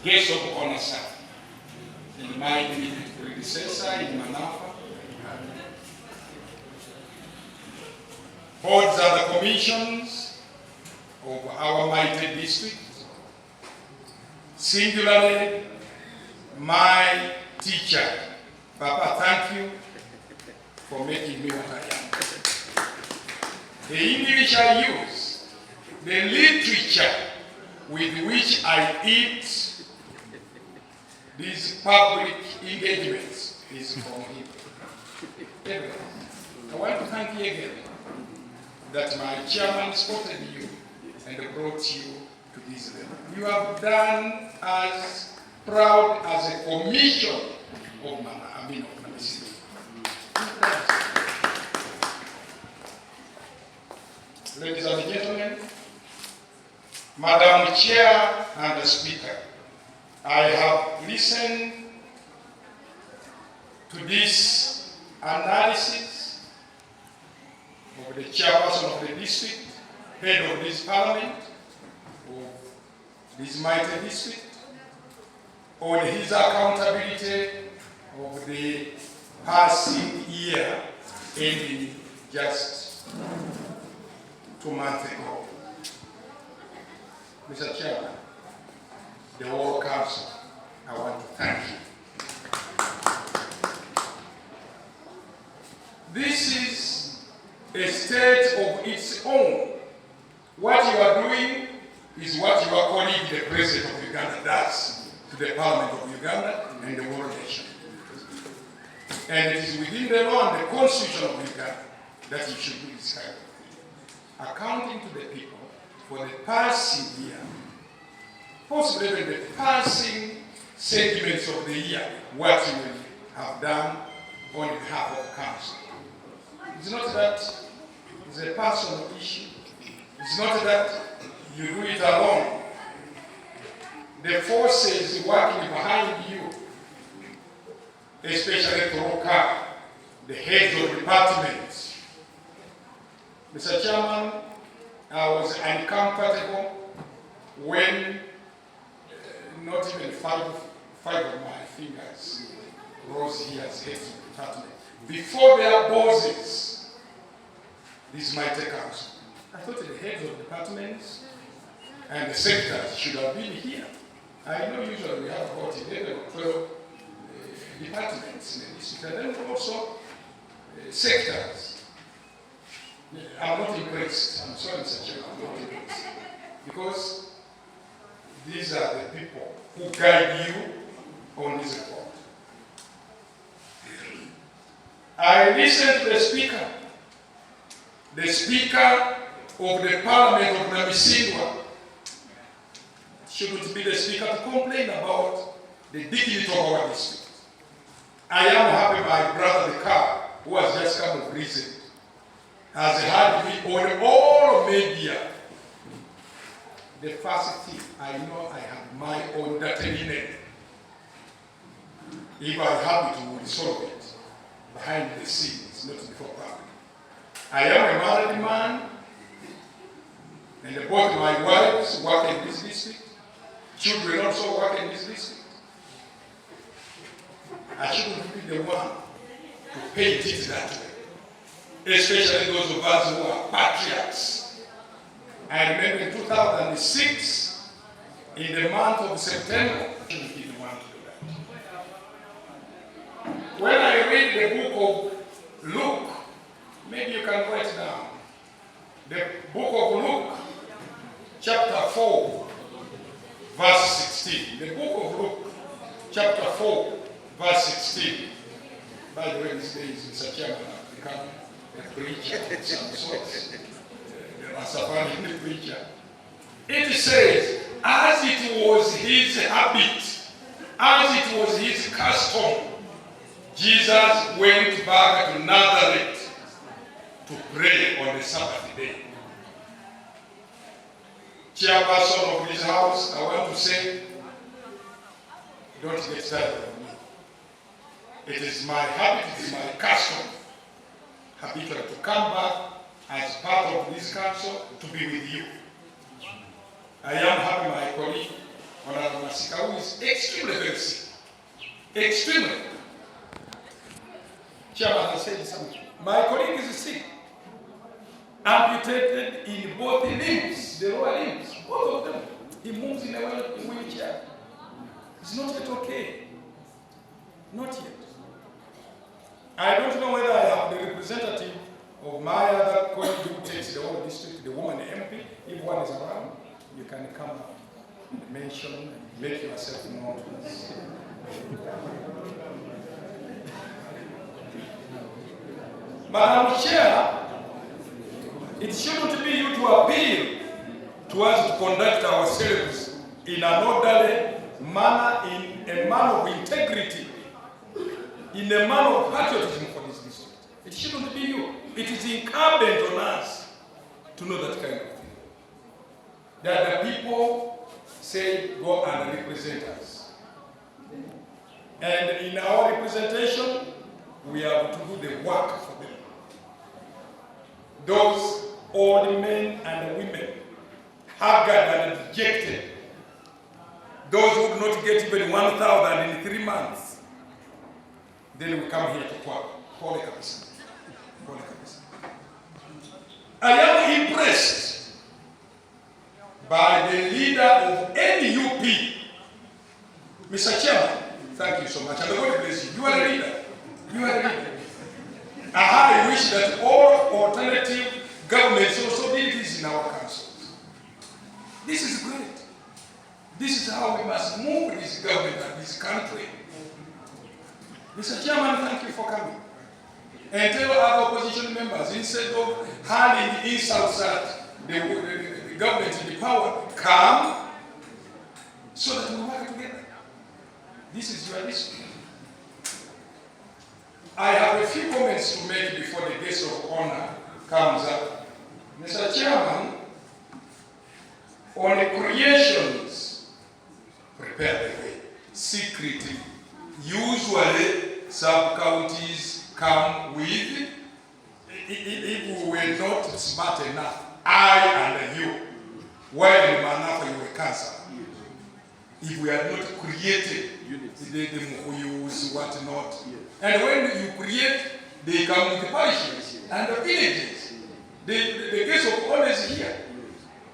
guest of honor, sir, and my predecessor in Manafa, boards and the commissions of our mighty district, singularly my teacher. Papa, thank you for making me what I am. The English I use, the literature with which I eat these public engagements is from him. I want to thank you again that my chairman spotted you and brought you to this level. You have done us proud as a commission of City. Ladies and gentlemen, Madam Chair and the Speaker, I have listened to this analysis of the chairperson of the district, head of this parliament, of this mighty district, on his accountability of the passing year ending just 2 months ago. Mr. Chairman, the whole council, I want to thank you. This is a state of its own. What you are doing is what your colleague, the President of Uganda, does to the Parliament of Uganda and the world nation. And it is within the law and the Constitution of Uganda that you should do this kind of thing. Accounting to the people for the passing year, possibly even the passing sentiments of the year, what you will have done on behalf of the council. It's not that it's a personal issue. It's not that you do it alone. The forces working behind you, especially through the heads of departments. Mr. Chairman, I was uncomfortable when not even five of my fingers rose here as heads of department. Before their bosses, this mighty council. I thought the heads of departments and the sectors should have been here. I know usually we have about 11 or 12 departments in the district, and then also sectors. I'm not impressed. I'm sorry, Mr. Chairman, I'm not impressed. Because these are the people who guide you on this report. I listened to the Speaker. The Speaker of the Parliament of Namisingwa shouldn't be the Speaker to complain about the dignity of our district. I am happy my brother, the car, who has just come of prison, has had me on all media. The first thing, I know I have my own determination. If I have it, we will resolve it behind the scenes, not before public. I am a married man, and both my wives work in this district. Children also work in this district. I shouldn't be the one to paint it that way, especially those of us who are patriots. I remember in 2006, in the month of September, I shouldn't be the one to do that. When I read the book of Luke, maybe you can write it down. The book of Luke, chapter 4, verse 16. The book of Luke, chapter 4, verse 16. By the way, these days, Mr. Chairman, I've become a preacher of some sort. The Rastafarian preacher. It says, as it was his habit, as it was his custom, Jesus went back to Nazareth to pray on the Sabbath day. Chairperson of this house, I want to say, don't get tired of me. It is my habit, it is my custom, habitual to come back as part of this council to be with you. I am happy my colleague Honorable Masika, who is extremely very sick. Extremely. Chairman has said something. My colleague is sick. Amputated in both limbs, the lower limbs, both of them. He moves in a wheelchair. It's not yet okay. Not yet. I don't know whether I have the representative of my other colleague who takes the whole district, the woman MP. If one is around, you can come up and mention and make yourself known to us. Madam Chair, it shouldn't be you to appeal to us to conduct ourselves in an orderly manner, in a manner of integrity, in a manner of patriotism for this district. It shouldn't be you. It is incumbent on us to know that kind of thing. That the people say, go and represent us. And in our representation, we have to do the work for them. Those old men and women, haggard and dejected, those who do not get even 1,000 in 3 months, then we come here to call a I am impressed by the leader of any UP. Mr. Chairman, thank you so much. And God bless you. You are a leader. You are a leader. I wish that all alternative governments also did this in our councils. This is great. This is how we must move this government and this country. Mr. Chairman, thank you for coming. And tell other opposition members, instead of hurling insults at the government in the power, come so that we work together. This is your district. I have a few comments to make before the guest of honor comes up. Mr. Chairman, on the creations, prepare the way. Secretly. Usually, sub-counties come with, if we were not smart enough, I and you, while in Manafa you were cancer. If we had not created the use what not. And when you create, they come with the parishes and the villages. The case of honor is here.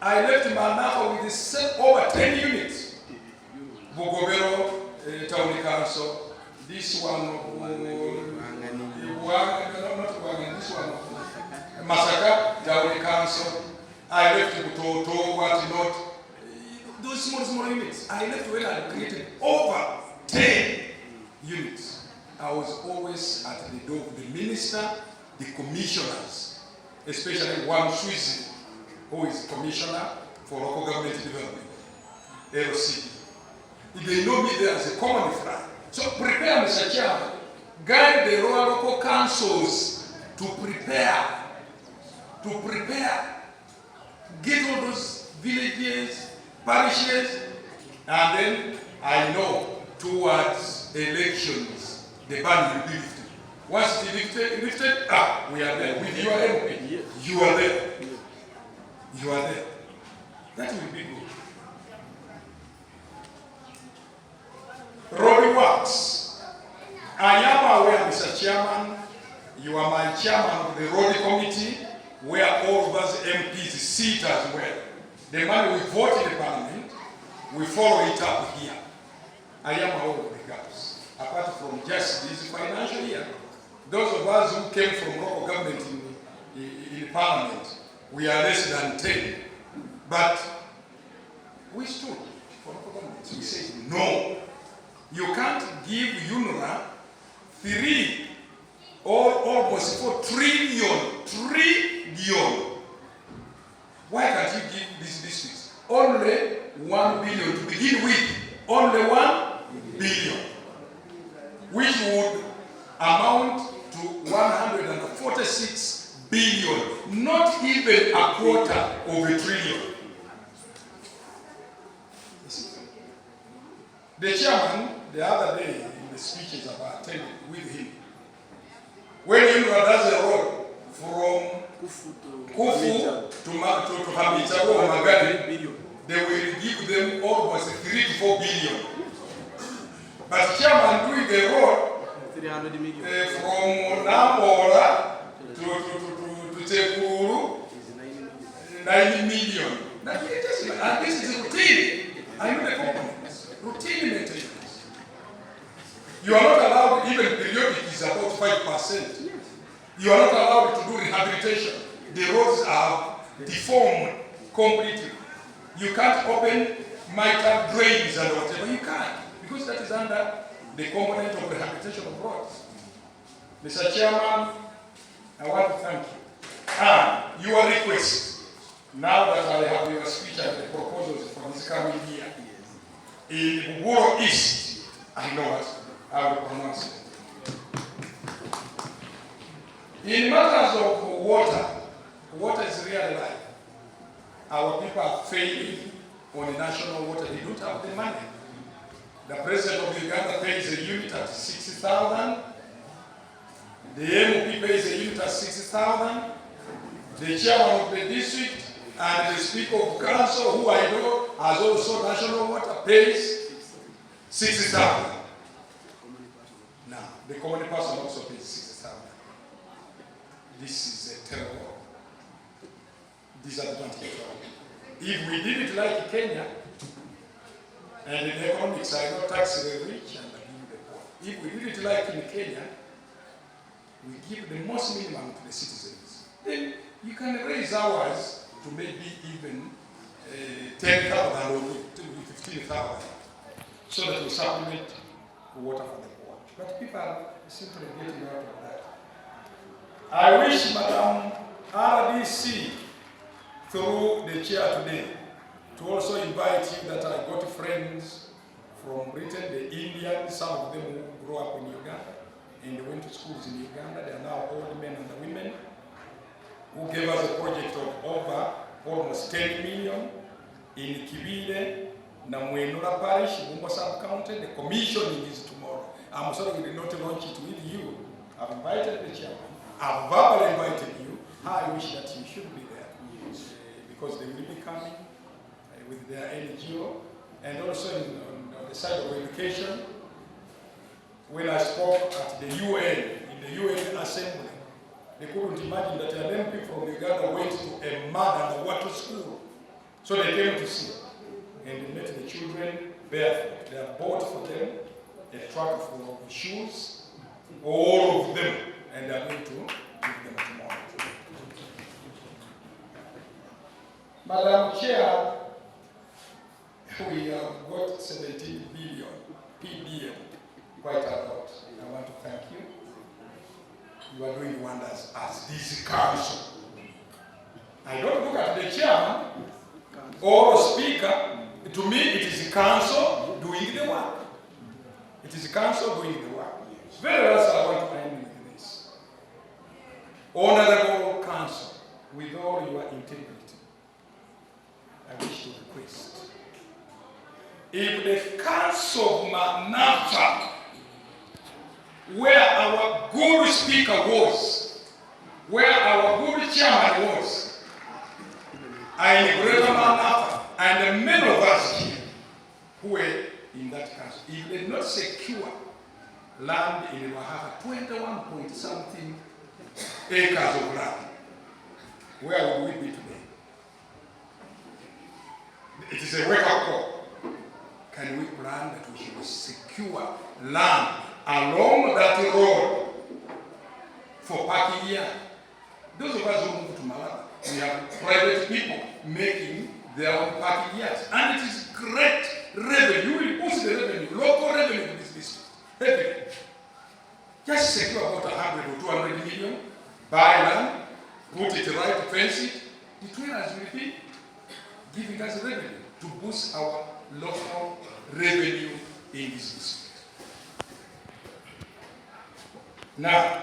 I left Manafa with over 10 units. Bogobero, Town Council, this one, Masaka, Town Council. I left Butoto, what not. Those small units. I left when I created over 10 units. I was always at the door of the minister, the commissioners, especially one Swiss, who is commissioner for local government development, LCV. They know me there as a common friend. So prepare, Mr. Chairman, guide the local councils to prepare, get all those villages, parishes, and then I know towards elections, the ban will be lifted. Once it is lifted, we are there. With your MP, you are there. You are there. That will be good. Road works. I am aware, Mr. Chairman, you are my chairman of the road committee, where all of us MPs sit as well. The money we vote in the parliament, we follow it up here. I am aware of the gaps. Apart from just this financial year, those of us who came from local government in parliament, we are less than 10. But we stood for local government. So we said, no, you can't give UNRWA 3 or almost 4 trillion. Why can't you give these districts only 1 billion to begin with? Only 1 billion, which would amount to 146 billion, not even a quarter of a trillion. The chairman, the other day, in the speeches I've attended with him, when UNRWA does a road from Kufu to Hamitago or Magadi, they will give them almost 3 to 4 billion. But chairman doing the road 300 million. From Namora to Tekuru, 90 million. And this is routine. I know the components. Routine maintenance. You are not allowed, even periodic is about 5%. You are not allowed to do rehabilitation. The roads are deformed completely. You can't open mitral drains and whatever. You can't. Because that is under the component of rehabilitation of roads. Mr. Chairman, I want to thank you. And your request, now that I have your speech and the proposals for this coming year, in Buguro East, I know what I will pronounce it. In matters of water, water is really life. Our people are failing on the national water. They don't have the money. The president of Uganda pays a unit at 60,000. The MOP pays a unit at 60,000. The chairman of the district and the speaker of council, who I know has also national water, pays 60,000. Now, the common person also pays 60,000. This is a terrible disadvantage. If we did it like Kenya, and in economics, I know tax the rich and I give the poor. If we did it like in Kenya, we give the most minimum to the citizens. Then you can raise ours to maybe even 10,000 or 15,000, so that we supplement water for the poor. But people are simply getting out of that. I wish Madam RDC, through the chair today, to also invite you that I got friends from Britain, the Indians, some of them who grew up in Uganda and went to schools in Uganda. They are now old men and women who gave us a project of over almost 10 million in Kibile, Namwenura Parish, Bumba Sub-County. The commissioning is tomorrow. I'm sorry we did not launch it with you. I've invited the chairman. I've verbally invited you. I wish that you should be there because they will be coming with their NGO, and also on the side of education. When I spoke at the UN, in the UN Assembly, they couldn't imagine that a young people from Uganda went to a mud and water school. So they came to see, and they met the children barefoot. They have bought for them a truck full of shoes, all of them, and they are going to give them tomorrow. Madam Chair, we have got 17 billion PBM, quite a lot. I want to thank you. You are doing wonders as this council. I don't look at the chairman or speaker. To me, it is the council doing the work. It is the council doing the work. Very last, I want to end with this. Honorable council, with all your integrity, I wish to request, if the council of Manafa, where our good speaker was, where our good chairman was, and in Greater Manafa, and many of us here who were in that council, if they did not secure land in Wahaha, 21 point something acres of land, where would we be today? It is a wake-up call. Can we plan that we should secure land along that road for parking here? Those of us who move to Malawi, we have private people making their own parking yards. And it is great revenue. We will boost the revenue, local revenue in this district. Revenue. Just secure about 100 or 200 million, buy land, put it right, fence it. The trainers will be giving us revenue to boost our local revenue in this district. Now,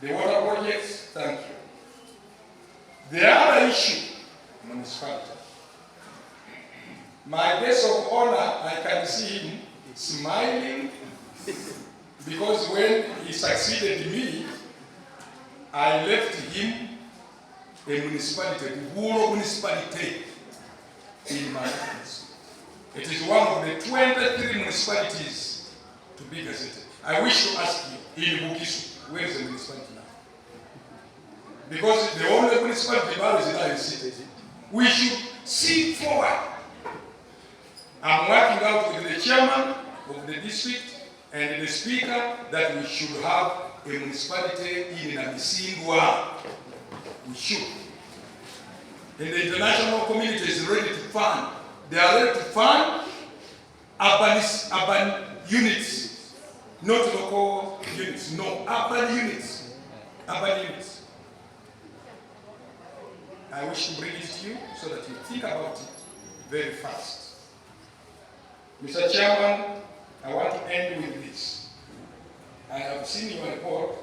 the water projects, thank you. The other issue, municipality. My guest of honor, I can see him smiling because when he succeeded me, I left him a municipality, the rural municipality. in my office. It is one of the 23 municipalities to be gazetted. I wish to ask you, in Bukisu, where is the municipality now? Because the only municipality now is in our city. We should see forward. I'm working out with the chairman of the district and the speaker that we should have a municipality in Namisingwa. We should. And the international community is ready to fund. They are ready to fund urban units, not local units. No, urban units. Urban units. I wish to bring it to you so that you think about it very fast. Mr. Chairman, I want to end with this. I have seen your report.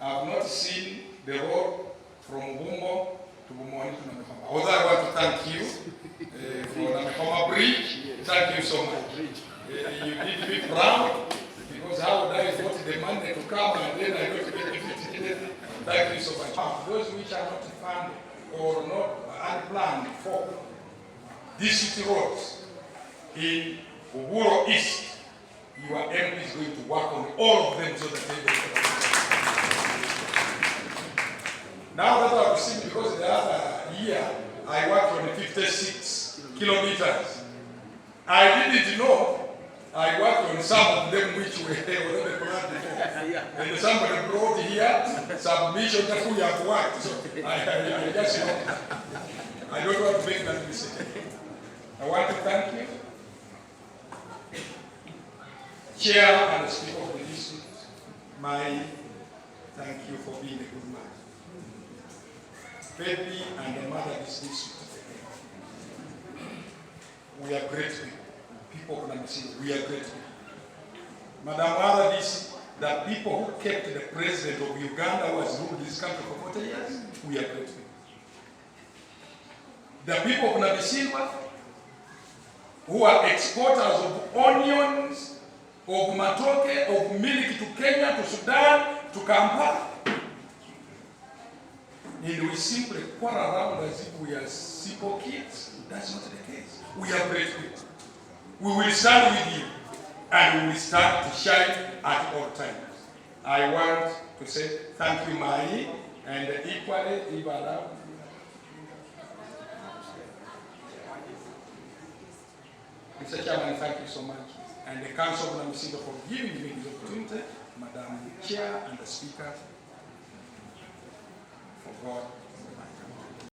I have not seen the road from Ubumbo to Bumwani to Namekoma. Although I want to thank you for Namekoma Bridge. Thank you so much. You did me proud because how would I vote the money to come and then I go to get it. Thank you so much. Those which are not funded or not unplanned for district roads in Uburo East, your MP is going to work on all of them so that they will. Now that I've seen, because the other year I worked on 56 kilometers, I didn't know I worked on some of them which were already planned before. And somebody brought here submission that we have worked. So I just know. I don't want to make that mistake. I want to thank you, Chair and the Speaker of the District. My thank you for being a good man. Baby and the mother of this district. We are grateful. People of Namisingwa, we are grateful. Madam Aradis, the people who kept the president of Uganda who has ruled this country for 40 years, we are grateful. The people of Namisingwa, who are exporters of onions, of matoke, of milk to Kenya, to Sudan, to Kampala. And we simply quarrel around as if we are simple kids. That's not the case. We are grateful. We will stand with you and we will start to shine at all times. I want to say thank you, Mai, and equally, Ibala. Mr. Chairman, thank you so much. And the Council of Namisingwa for giving me this opportunity, Madam Chair and the Speaker, for God.